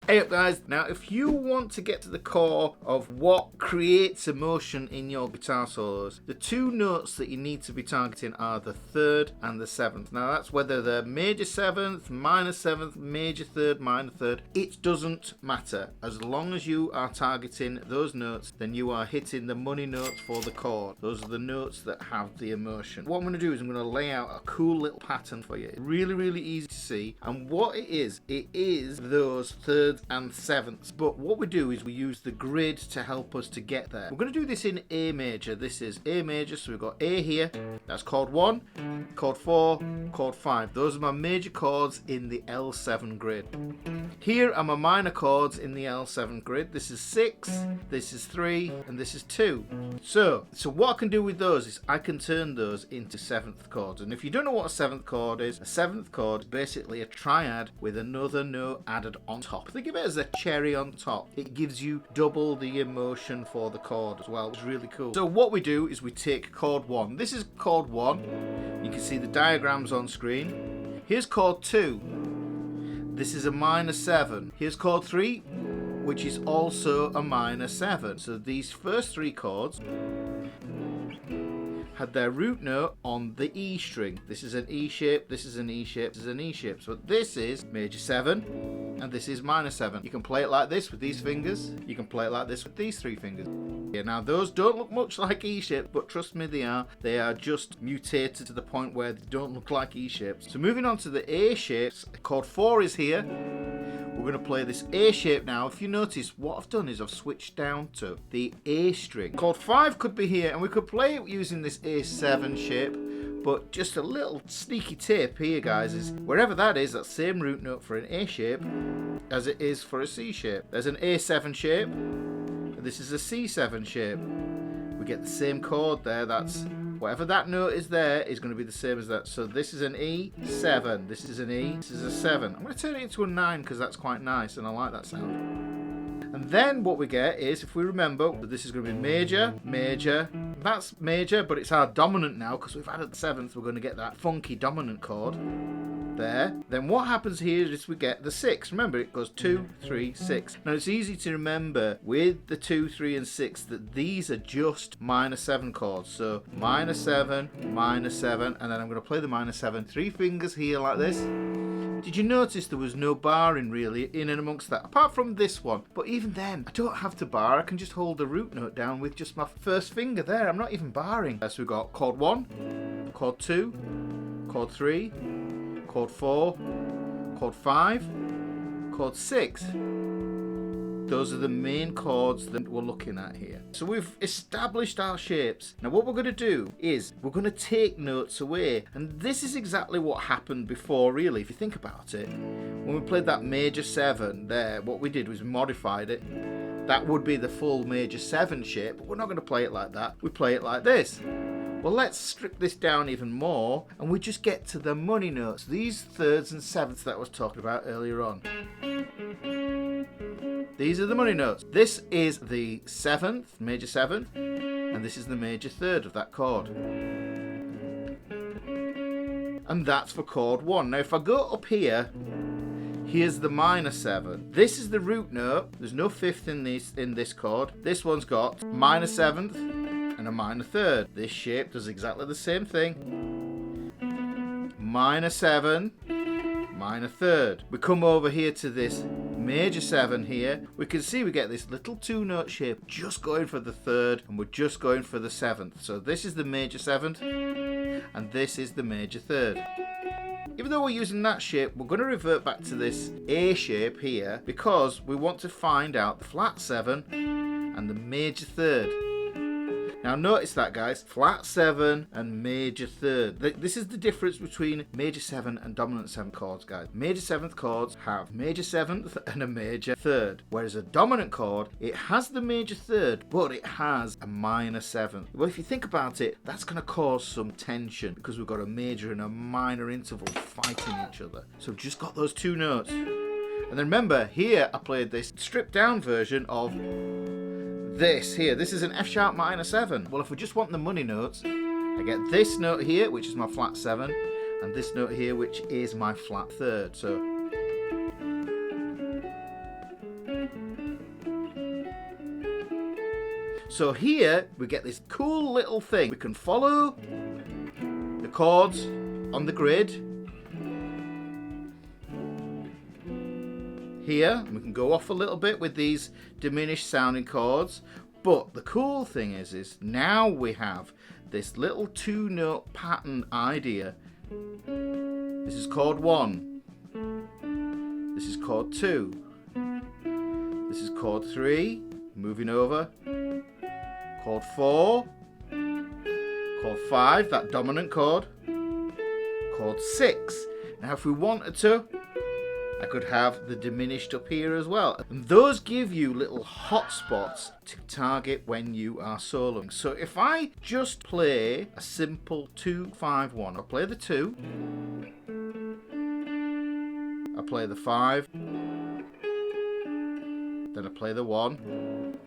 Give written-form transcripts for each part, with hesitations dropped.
Hey up guys, now if you want to get to the core of what creates emotion in your guitar solos, the two notes that you need to be targeting are the third and the seventh. Now that's whether they're major seventh, minor seventh, major third, minor third, it doesn't matter. As long as you are targeting those notes, then you are hitting the money notes for the chord. Those are the notes that have the emotion. What I'm going to do is I'm going to lay out a cool little pattern for you. Really easy to see, and what it is those thirds and sevenths. But what we do is we use the grid to help us to get there. We're going to do this in A major. This is A major, so we've got A here, that's chord 1, chord 4, chord 5. Those are my major chords in the L7 grid. Here are my minor chords in the L7 grid. This is 6, this is 3, and this is 2. So what I can do with those is I can turn those into seventh chords. And if you don't know what a seventh chord is, a seventh chord is basically a triad with another note added on top. Think of it as a cherry on top. It gives you double the emotion for the chord as well. It's really cool. So what we do is we take chord 1. This is chord 1. You can see the diagrams on screen. Here's chord 2. This is a minor 7. Here's chord 3, which is also a minor 7. So these first three chords had their root note on the E string. This is an E shape, this is an E shape, this is an E shape. So this is major 7 and this is minor 7. You can play it like this with these fingers. You can play it like this with these three fingers. Yeah, now those don't look much like E shapes, but trust me, they are. They are just mutated to the point where they don't look like E shapes. So moving on to the A shapes, chord 4 is here. We're going to play this A shape now. If you notice, what I've done is I've switched down to the A string. Chord 5 could be here, and we could play it using this A7 shape, but just a little sneaky tip here, guys, is wherever that is, that same root note for an A shape as it is for a C shape. There's an A7 shape, and this is a C7 shape. We get the same chord there. That's whatever that note is there is going to be the same as that. So this is an E7, this is an E, this is a 7. I'm going to turn it into a 9 because that's quite nice and I like that sound. And then what we get is, if we remember, this is going to be major, major. That's major, but it's our dominant now because we've added the 7th. We're going to get that funky dominant chord there. Then what happens here is we get the 6. Remember, it goes 2, 3, 6. Now it's easy to remember with the 2, 3, and 6 that these are just minor 7 chords. So minor 7, minor 7, and then I'm going to play the minor 7. 3 fingers here like this. Did you notice there was no barring really in and amongst that, apart from this one? But even then, I don't have to bar. I can just hold the root note down with just my first finger there. I'm not even barring. So we've got chord 1, chord 2, chord 3, chord 4, chord 5, chord 6. Those are the main chords that we're looking at here. So we've established our shapes. Now what we're going to do is we're going to take notes away. And this is exactly what happened before, really, if you think about it. When we played that major 7 there, what we did was modified it. That would be the full major 7 shape, but we're not going to play it like that. We play it like this. Well, let's strip this down even more, and we just get to the money notes. These thirds and sevenths that I was talking about earlier on. These are the money notes. This is the 7th, major 7th, and this is the major 3rd of that chord. And that's for chord 1. Now, if I go up here, here's the minor 7. This is the root note. There's no 5th in this chord. This one's got minor 7th and a minor 3rd. This shape does exactly the same thing. Minor 7, minor 3rd. We come over here to this major 7 here. We can see we get this little 2-note shape just going for the 3rd, and we're just going for the 7th. So this is the major 7th and this is the major 3rd. Even though we're using that shape, we're going to revert back to this A shape here because we want to find out the flat 7 and the major 3rd. Now notice that, guys, flat 7 and major 3rd. This is the difference between major 7 and dominant 7 chords, guys. Major 7th chords have major 7th and a major 3rd, whereas a dominant chord, it has the major 3rd, but it has a minor 7th. Well, if you think about it, that's going to cause some tension because we've got a major and a minor interval fighting each other. So we've just got those 2 notes. And then remember, here I played this stripped down version of this here. This is an F sharp minor 7. Well, if we just want the money notes, I get this note here, which is my flat 7, and this note here, which is my flat 3rd. So So here we get this cool little thing. We can follow the chords on the grid. Here, we can go off a little bit with these diminished sounding chords. But the cool thing is now we have this little 2-note pattern idea. This is chord 1. This is chord 2. This is chord 3. Moving over. Chord 4. Chord 5, that dominant chord. Chord 6. Now if we wanted to, I could have the diminished up here as well. And those give you little hotspots to target when you are soloing. So if I just play a simple 2-5-1, I'll play the 2, I play the 5, then I play the 1.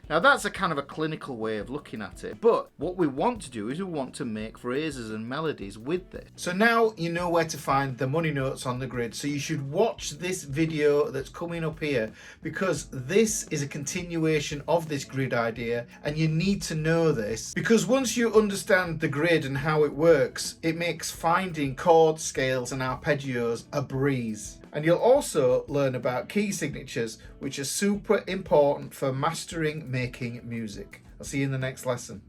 Now that's a kind of a clinical way of looking at it, but what we want to do is we want to make phrases and melodies with this. So now you know where to find the money notes on the grid, so you should watch this video that's coming up here, because this is a continuation of this grid idea, and you need to know this, because once you understand the grid and how it works, it makes finding chord scales and arpeggios a breeze. And you'll also learn about key signatures, which are super important for mastering making music. I'll see you in the next lesson.